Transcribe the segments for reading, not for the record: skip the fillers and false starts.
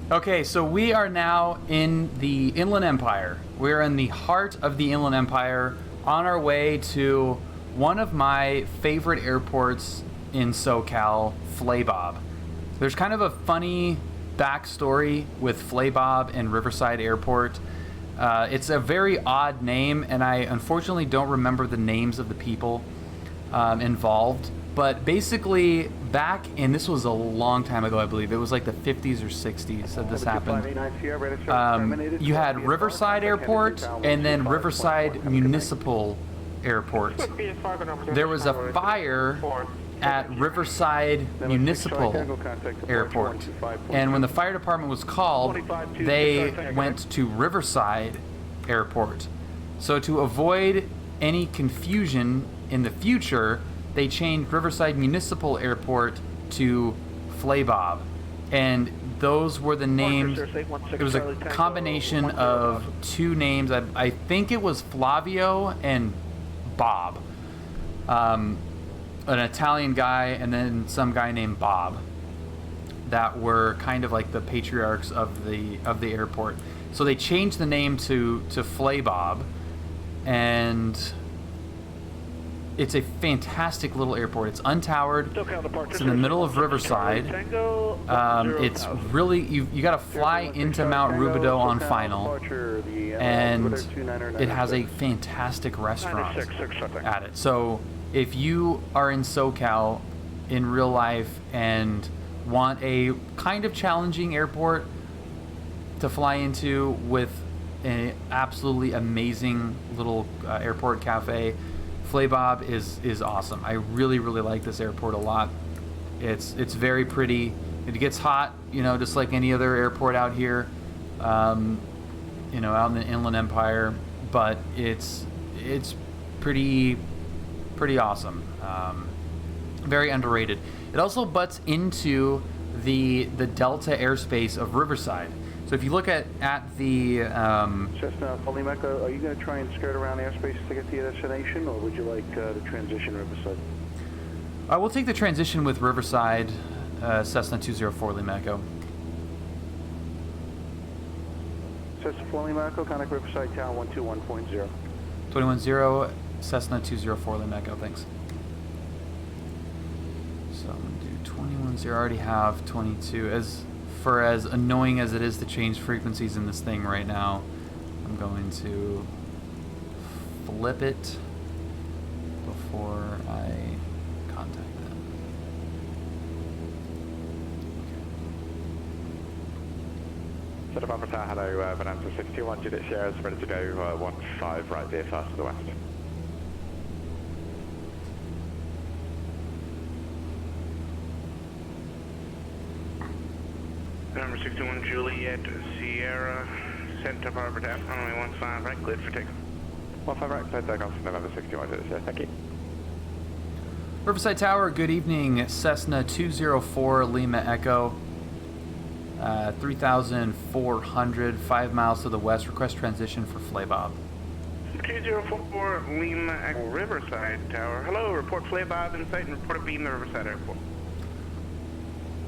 Okay, so we are now in the Inland Empire. We're in the heart of the Inland Empire, on our way to one of my favorite airports in SoCal, Flabob. There's kind of a funny backstory with Flabob and Riverside Airport. It's a very odd name, and I unfortunately don't remember the names of the people involved. But basically, this was a long time ago, I believe. It was like the 50s or 60s that this happened. You had Riverside Airport and then Riverside Municipal Airport. There was a fire at Riverside Municipal Airport. And when the fire department was called, they went to Riverside Airport. So to avoid any confusion in the future, they changed Riverside Municipal Airport to Flabob. And those were the names. It was a combination of two names. I think it was Flavio and Bob. An Italian guy and then some guy named Bob that were kind of like the patriarchs of the airport. So they changed the name to Flabob, and it's a fantastic little airport. It's untowered. It's in the middle of Riverside. It's really, you got to fly into Mount Rubidoux on final, and it has a fantastic restaurant at it. So if you are in SoCal in real life and want a kind of challenging airport to fly into with an absolutely amazing little airport cafe, Flabob is awesome. I really like this airport a lot. It's very pretty. It gets hot, just like any other airport out here, out in the Inland Empire. But it's pretty awesome. Very underrated. It also butts into the Delta airspace of Riverside. So if you look at the Cessna Polymeca, are you going to try and skirt around airspace to get to your destination, or would you like the transition Riverside? We'll take the transition with Riverside, Cessna 204 Lima Echo. Cessna Lima Echo, contact Riverside Tower 121.0. 210 Cessna 204 Lima Echo, thanks. So I'm going to do 210. I already have 22. For as annoying as it is to change frequencies in this thing right now, I'm going to flip it before I contact them. Set up Alpha Tower, hello, Bonanza 621, unit shares, ready to go, 15 right there, fast to the west. Number 61 Juliet Sierra, Center Harbor Tap, runway 15 right, cleared for takeoff. 15 right, cleared takeoff from November 61, thank you. Riverside Tower, good evening. Cessna 204 Lima Echo, 3,400, 5 miles to the west. Request transition for Flabob. 204 Lima Echo, Riverside Tower. Hello, report Flabob in sight and report a beam to Riverside Airport.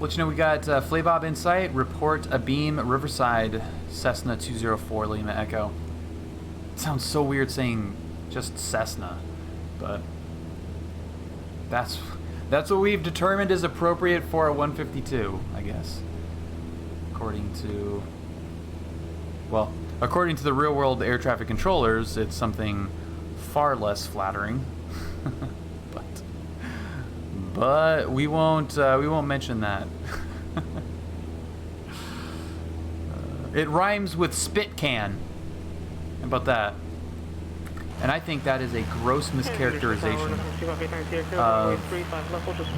Let you know we got Flabob in sight. Report a beam Riverside, Cessna 204 Lima Echo. It sounds so weird saying just Cessna, but that's what we've determined is appropriate for a 152, I guess. According to the real world air traffic controllers, it's something far less flattering. But we won't mention that. It rhymes with spit can. How about that? And I think that is a gross mischaracterization of...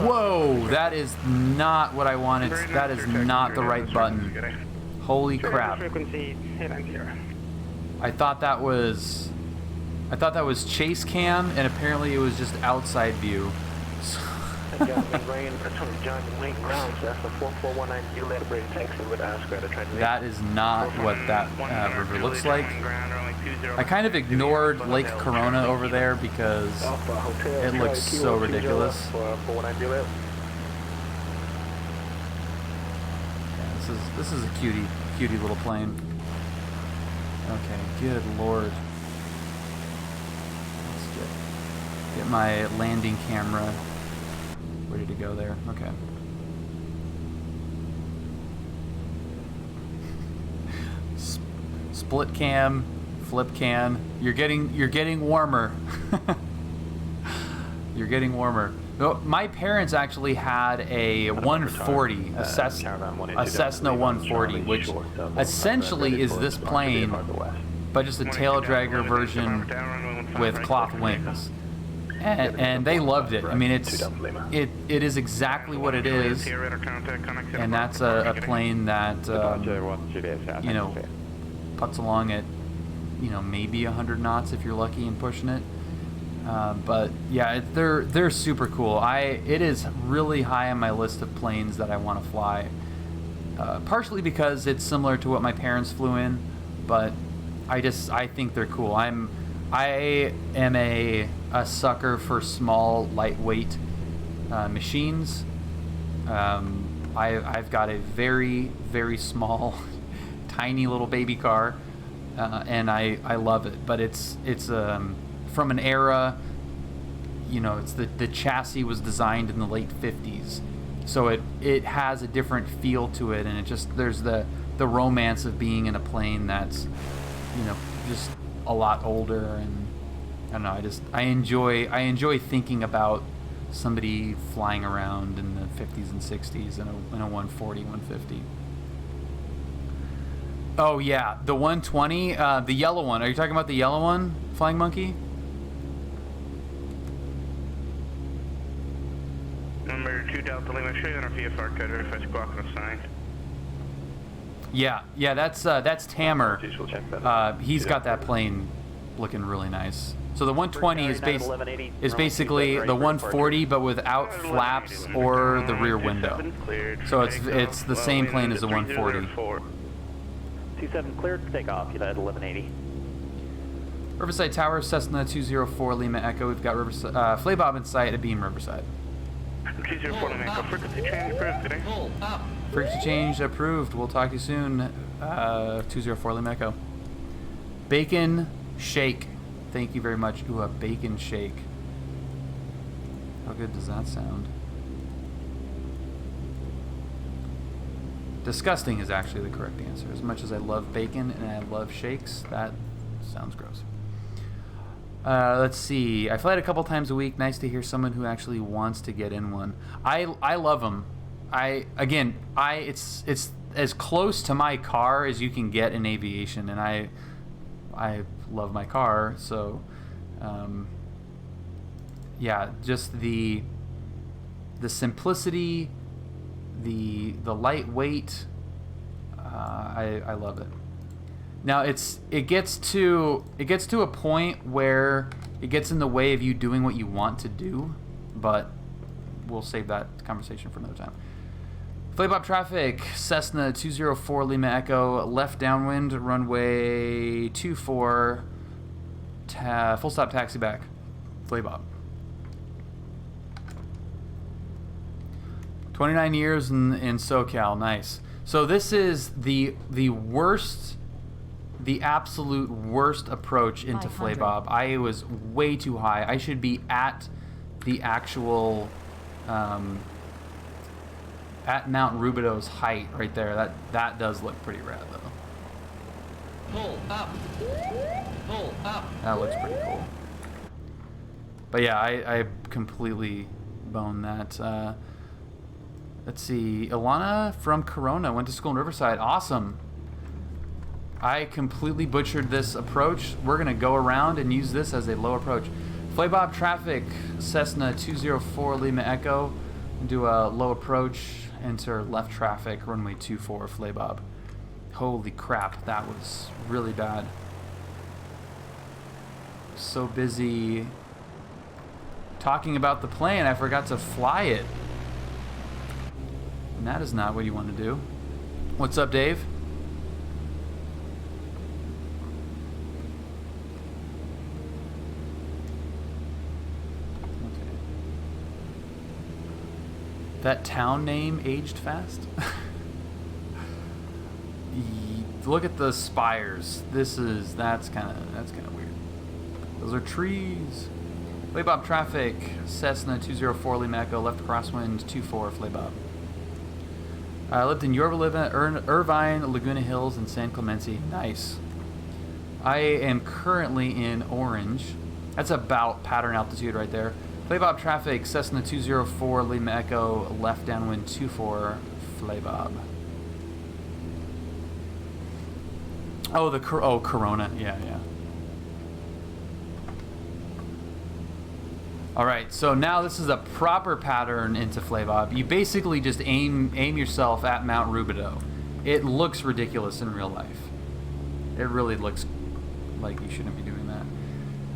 Whoa! That is not what I wanted. That is not the right button. Holy crap. I thought that was chase cam, and apparently it was just outside view. That is not what that river looks like. I kind of ignored Lake Corona over there because it looks so ridiculous. Yeah, this This is a cutie little plane. Okay, good lord. Let's get my landing camera ready to go there. Okay. Split cam, flip cam. You're getting warmer. You're getting warmer. No, my parents actually had a 140, a Cessna 140, which essentially is this plane, but just a tail dragger version with cloth wings. And they loved it. I mean, it is exactly what it is, and that's a plane that you know, puts along at, you know, maybe 100 knots if you're lucky and pushing it. But yeah, they're super cool. It is really high on my list of planes that I want to fly. Partially because it's similar to what my parents flew in, but I think they're cool. I am a sucker for small, lightweight machines. I've got a very, very small, tiny little baby car, and I love it. But it's from an era, you know, it's the chassis was designed in the late 50s, so it has a different feel to it, and it just, there's the romance of being in a plane that's, you know, just a lot older, and I don't know, I enjoy thinking about somebody flying around in the 50s and 60s in a 140, 150. Oh yeah, the 120, the yellow one. Are you talking about the yellow one, Flying Monkey? Number 2 Delta Lima, show you on our VFR cutter if I squawk on a sign. Yeah, that's Tamer. He's got that plane looking really nice. So the 120 is basically the 140, but without flaps or the rear window. So it's the same plane as the 140. 27 cleared for takeoff. You had 1180. Riverside Tower, Cessna 204 Lima Echo. We've got Flabob in sight at Beam Riverside. 204 Lima Echo. Frequency change approved today. Frequency change approved. We'll talk to you soon. 204 Lima Echo. Bacon shake. Thank you very much. Ooh, a bacon shake. How good does that sound? Disgusting is actually the correct answer. As much as I love bacon and I love shakes, that sounds gross. Let's see. I fly it a couple times a week. Nice to hear someone who actually wants to get in one. I love them. It's as close to my car as you can get in aviation, and I love my car, so yeah, just the simplicity, the lightweight, I love it. Now it gets to a point where it gets in the way of you doing what you want to do, but we'll save that conversation for another time. Flabob traffic, Cessna 204 Lima Echo, left downwind, runway 24, full stop taxi back, Flabob. 29 years in SoCal, nice. So this is the worst, the absolute worst approach into Flabob. I was way too high. I should be at the actual, at Mount Rubidoux height right there. That does look pretty rad though. Pull up. Pull up. That looks pretty cool. But yeah, I completely boned that. Let's see. Ilana from Corona went to school in Riverside. Awesome. I completely butchered this approach. We're going to go around and use this as a low approach. Flabob traffic, Cessna 204 Lima Echo. Do a low approach, enter left traffic, runway 24 Flabob. Holy crap, that was really bad. So busy talking about the plane, I forgot to fly it. And that is not what you want to do. What's up, Dave? Okay. That town name aged fast? look at the spires. That's kind of weird. Those are trees. Flabob traffic, Cessna 204 Lima Echo, left crosswind 24 Flabob. I lived in Yorba, Irvine, Laguna Hills, and San Clemente. Nice. I am currently in Orange. That's about pattern altitude right there. Flabob traffic, Cessna 204 Lima Echo, left downwind 24 Flabob. Oh, Corona. Yeah. Alright, so now this is a proper pattern into Flabob. You basically just aim yourself at Mount Rubidoux. It looks ridiculous in real life. It really looks like you shouldn't be doing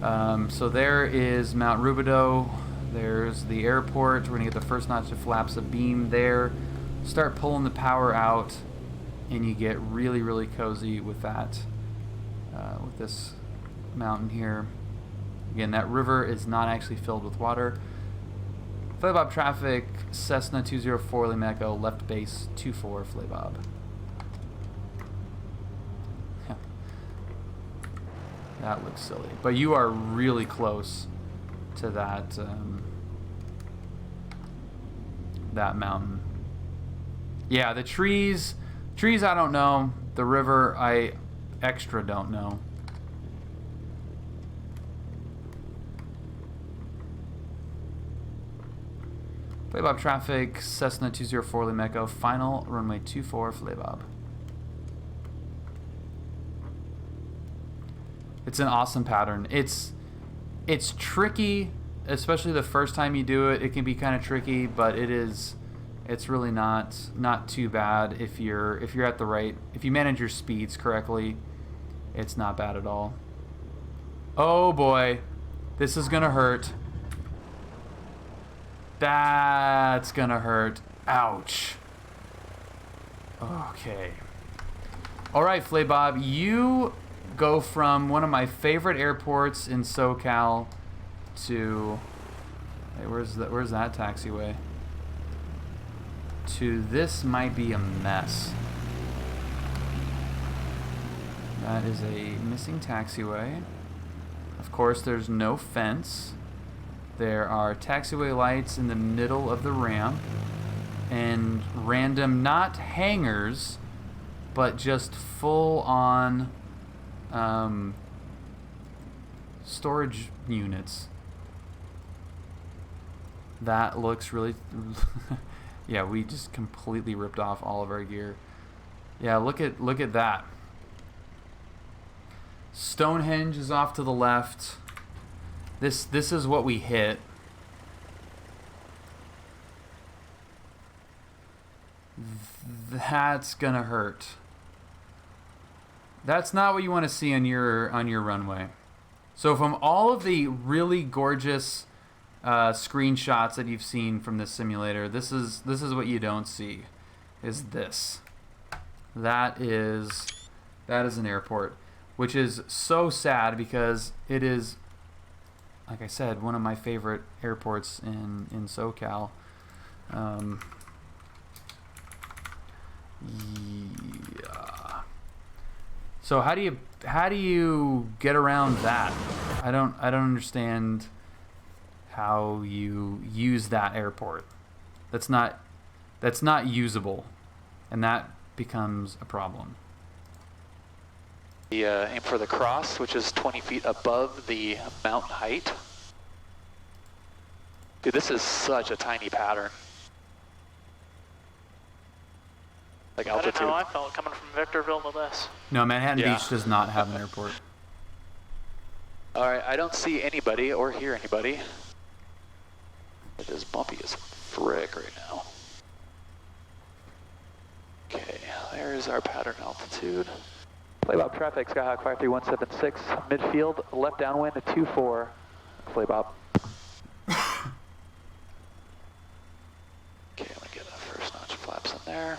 that. So there is Mount Rubidoux. There's the airport. We're going to get the first notch of flaps of beam there. Start pulling the power out, and you get really, really cozy with that, with this mountain here. Again, that river is not actually filled with water. Flabob traffic, Cessna 204 Lima Echo, left base 24 Flabob. That looks silly. But you are really close to that, that mountain. Yeah, the trees I don't know. The river I extra don't know. Flabob traffic, Cessna 204 Lima Echo, final runway 24 Flabob. It's an awesome pattern. It's tricky, especially the first time you do it. It can be kind of tricky, but it's really not too bad if you're at the right, if you manage your speeds correctly. It's not bad at all. Oh boy, this is gonna hurt. That's gonna hurt. Ouch. Okay. Alright, Flabob, you go from one of my favorite airports in SoCal to... Hey, where's that taxiway? To this might be a mess. That is a missing taxiway. Of course, there's no fence. There are taxiway lights in the middle of the ramp and random, not hangars, but just full on storage units. That looks really... Yeah, we just completely ripped off all of our gear. Yeah, look at that. Stonehenge is off to the left. This is what we hit. That's gonna hurt. That's not what you want to see on your runway. So from all of the really gorgeous screenshots that you've seen from this simulator, this is what you don't see. Is this? That is an airport, which is so sad because it is, like I said, one of my favorite airports in SoCal. Yeah. So how do you get around that? I don't understand how you use that airport. That's not usable, and that becomes a problem. Aim for the cross, which is 20 feet above the mountain height. Dude, this is such a tiny pattern. Like altitude. I don't know how I felt coming from Victorville to this. No, Manhattan Beach does not have an airport. Alright, I don't see anybody or hear anybody. It is bumpy as frick right now. Okay, there's our pattern altitude. Flabob traffic, Skyhawk 53176, midfield, left downwind 24, Flabob. Okay, I'm gonna get a first notch of flaps in there.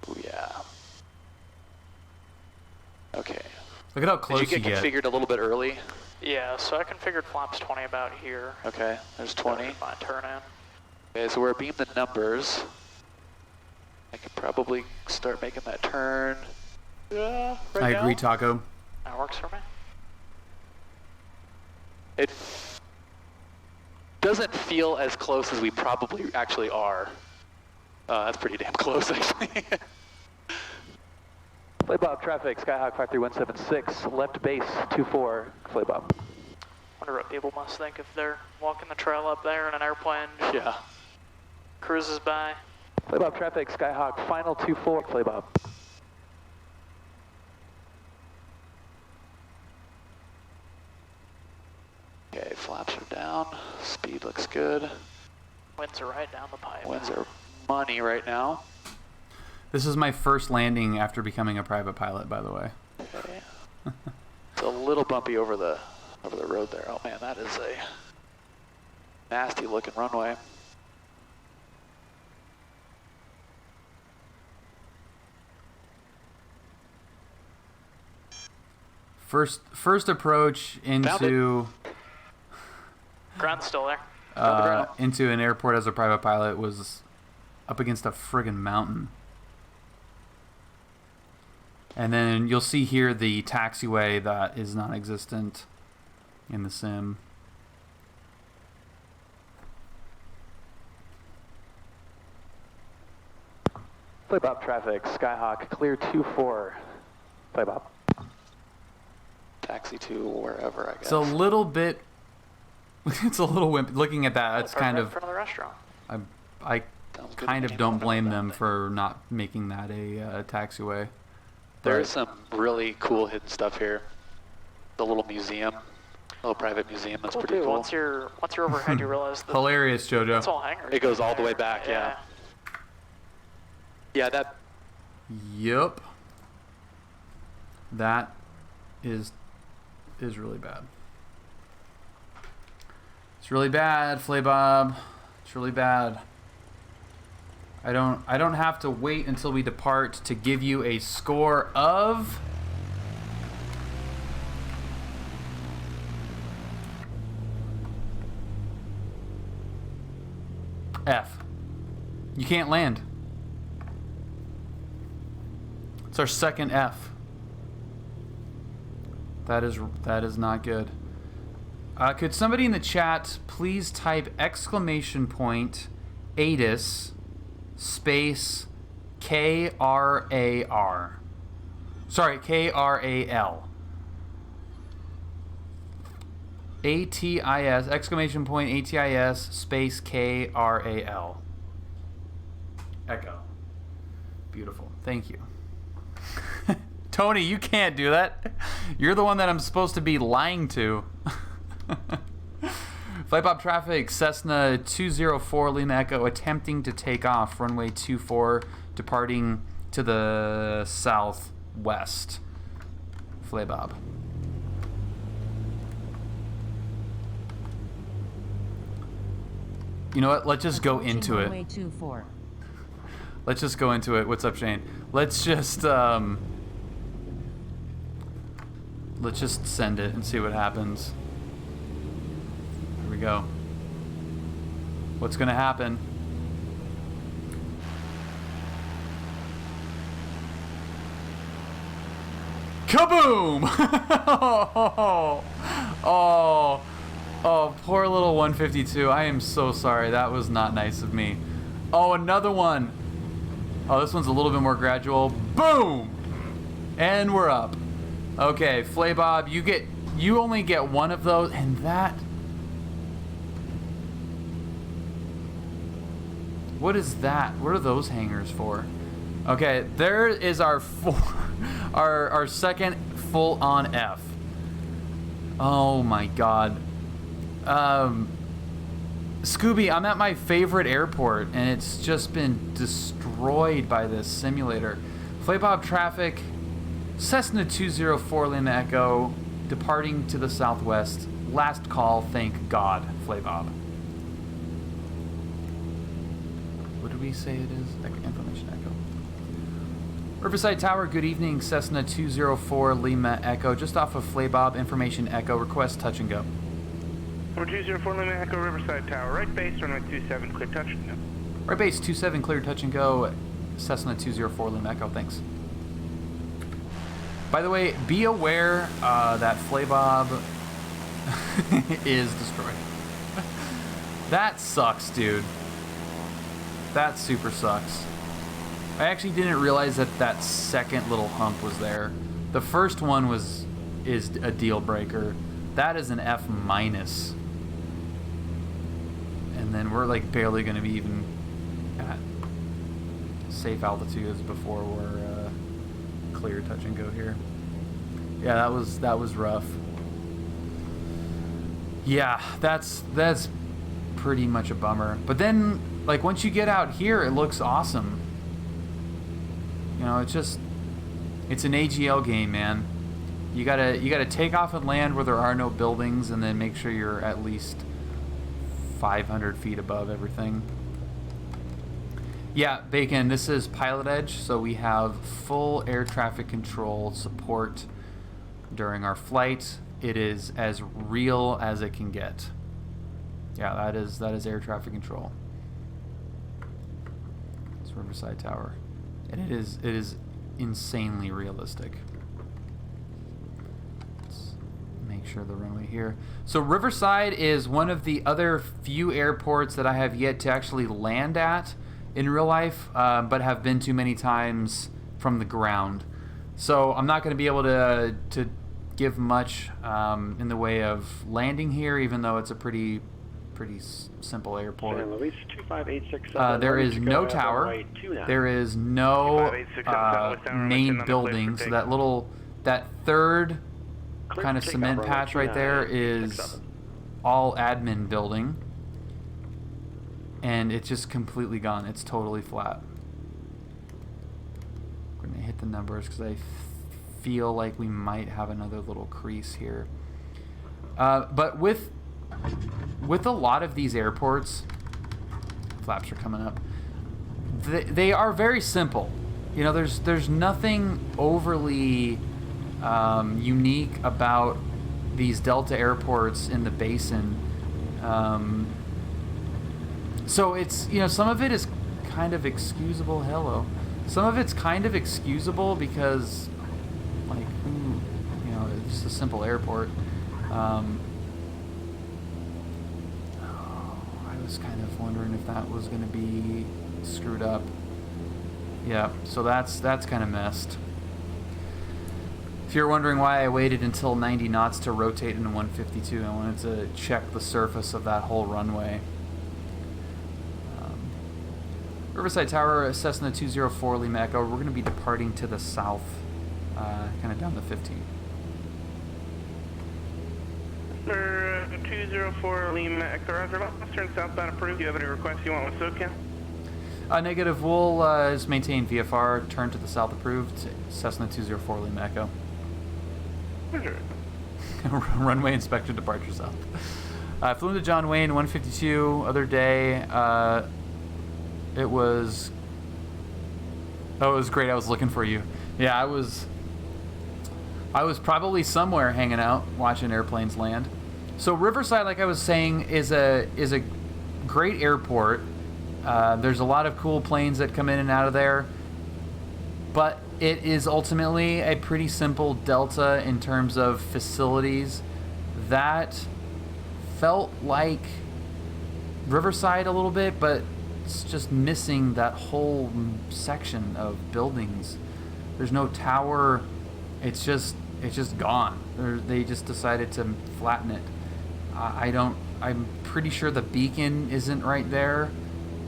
Oh yeah. Okay. Look at how close Did you get configured a little bit early? Yeah, so I configured flaps 20 about here. Okay, there's 20. Fine turn in. Okay, so we're beam the numbers. I could probably start making that turn. Yeah, right I agree, now. Taco. That works for me. It doesn't feel as close as we probably actually are. That's pretty damn close, actually. Flabob traffic, Skyhawk 53176, left base 24, Flabob. Wonder what people must think if they're walking the trail up there in an airplane. Yeah. Cruises by. Flabob traffic, Skyhawk final 24, Flabob. Okay, flaps are down, speed looks good. Winds are right down the pipe. Winds are money right now. This is my first landing after becoming a private pilot, by the way. Okay. It's a little bumpy over the road there. Oh man, that is a nasty looking runway. First approach into Ground's still there. into an airport as a private pilot was up against a friggin' mountain. And then you'll see here the taxiway that is non-existent in the sim. Flabob traffic, Skyhawk, clear 24. Flabob. Taxi to wherever, I guess. It's a little bit... it's a little wimp. Looking at that, it's kind Right in of... front of the restaurant. I Sounds good kind to of me. don't blame them for not making that a taxiway. There's some really cool hidden stuff here. The little museum, little private museum. That's Cool pretty too. cool. Once you're overhead, you realize that Hilarious, Jojo. it's all hangars. It goes all the way back, yeah. Yeah, that. Yep. That is really bad. It's really bad, Flabob. It's really bad. I don't have to wait until we depart to give you a score of F. You can't land. It's our second F. That is not good. Could somebody in the chat please type !ATIS space KRAR. Sorry, KRAL. ATIS, !ATIS space KRAL. Echo. Beautiful. Thank you. Tony, you can't do that. You're the one that I'm supposed to be lying to. Flabob traffic, Cessna 204 Lima Echo attempting to take off, runway 24, departing to the southwest. Flabob. You know what? Let's just go into it. Let's just go into it. What's up, Shane? Let's just send it and see what happens. Here we go. What's gonna happen? Kaboom! Oh, poor little 152. I am so sorry. That was not nice of me. Oh, another one. Oh, this one's a little bit more gradual. Boom! And we're up. Okay, Flabob, you only get one of those, and that... What is that? What are those hangers for? Okay, there is our our second full-on F. Oh my god. Scooby, I'm at my favorite airport, and it's just been destroyed by this simulator. Flabob traffic, Cessna 204 Lima Echo, departing to the southwest. Last call, thank God, Flabob. What did we say it is? Information Echo. Riverside Tower, good evening. Cessna 204 Lima Echo, just off of Flabob, information Echo, request touch and go. Number 204 Lima Echo, Riverside Tower, right base, runway 27, clear touch and go. Right base 27, clear touch and go. Cessna 204 Lima Echo, thanks. By the way, be aware that Flabob is destroyed. That sucks, dude. That super sucks. I actually didn't realize that that second little hump was there. The first one is a deal breaker. That is an F-. And then we're like barely going to be even at safe altitudes before we're clear touch and go here. Yeah, that was rough. Yeah, that's pretty much a bummer. But then, like, once you get out here, it looks awesome. You know, it's an AGL game, man. You gotta take off and land where there are no buildings, and then make sure you're at least 500 feet above everything. Yeah, Bacon, this is PilotEdge, so we have full air traffic control support during our flight. It is as real as it can get. Yeah, that is air traffic control. It's Riverside Tower. And it is insanely realistic. Let's make sure the runway here. So Riverside is one of the other few airports that I have yet to actually land at in real life, but have been to many times from the ground. So I'm not going to be able to give much in the way of landing here, even though it's a pretty simple airport. There is no tower. There is no main building. So that third kind of cement patch right there is all admin building. And it's just completely gone. It's totally flat. We're going to hit the numbers because I feel like we might have another little crease here. But with a lot of these airports, flaps are coming up, they are very simple. You know, there's nothing overly unique about these Delta airports in the basin. So it's, you know, some of it is kind of excusable. Hello. Some of it's kind of excusable because, like, you know, it's just a simple airport. I was kind of wondering if that was going to be screwed up. Yeah, so that's kind of messed. If you're wondering why I waited until 90 knots to rotate into 152, I wanted to check the surface of that whole runway. Riverside Tower, Cessna 204 Lima Echo. We're going to be departing to the south, kind of down the 15. For 204 Lima Echo, Roger. Let's turn southbound approved. Do you have any requests you want with SoCal? Negative. We'll just maintain VFR. Turn to the south approved. Cessna 204 Lima Echo. Roger. Runway inspector departure south. Flew into John Wayne 152 other day. It was great. I was looking for you. Yeah, I was probably somewhere hanging out watching airplanes land. So Riverside, like I was saying, is a great airport. There's a lot of cool planes that come in and out of there, but it is ultimately a pretty simple Delta in terms of facilities. That felt like Riverside a little bit, but it's just missing that whole section of buildings. There's no tower. It's just gone. They just decided to flatten it. I'm pretty sure the beacon isn't right there.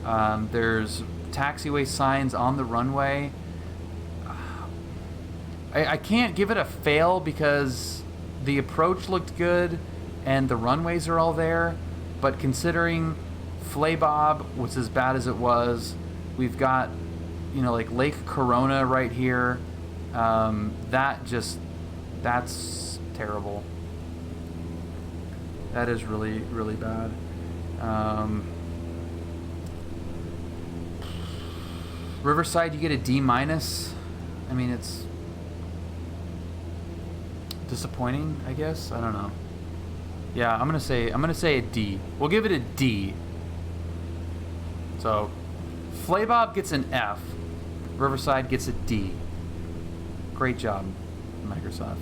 There's taxiway signs on the runway. I can't give it a fail because the approach looked good and the runways are all there, but considering Flabob was as bad as it was, we've got, you know, like Lake Corona right here. That's terrible. That is really, really bad. Riverside, you get a D-. I mean, it's disappointing, I guess. I don't know. Yeah, I'm gonna say a D. We'll give it a D. So, Flabob gets an F. Riverside gets a D. Great job, Microsoft.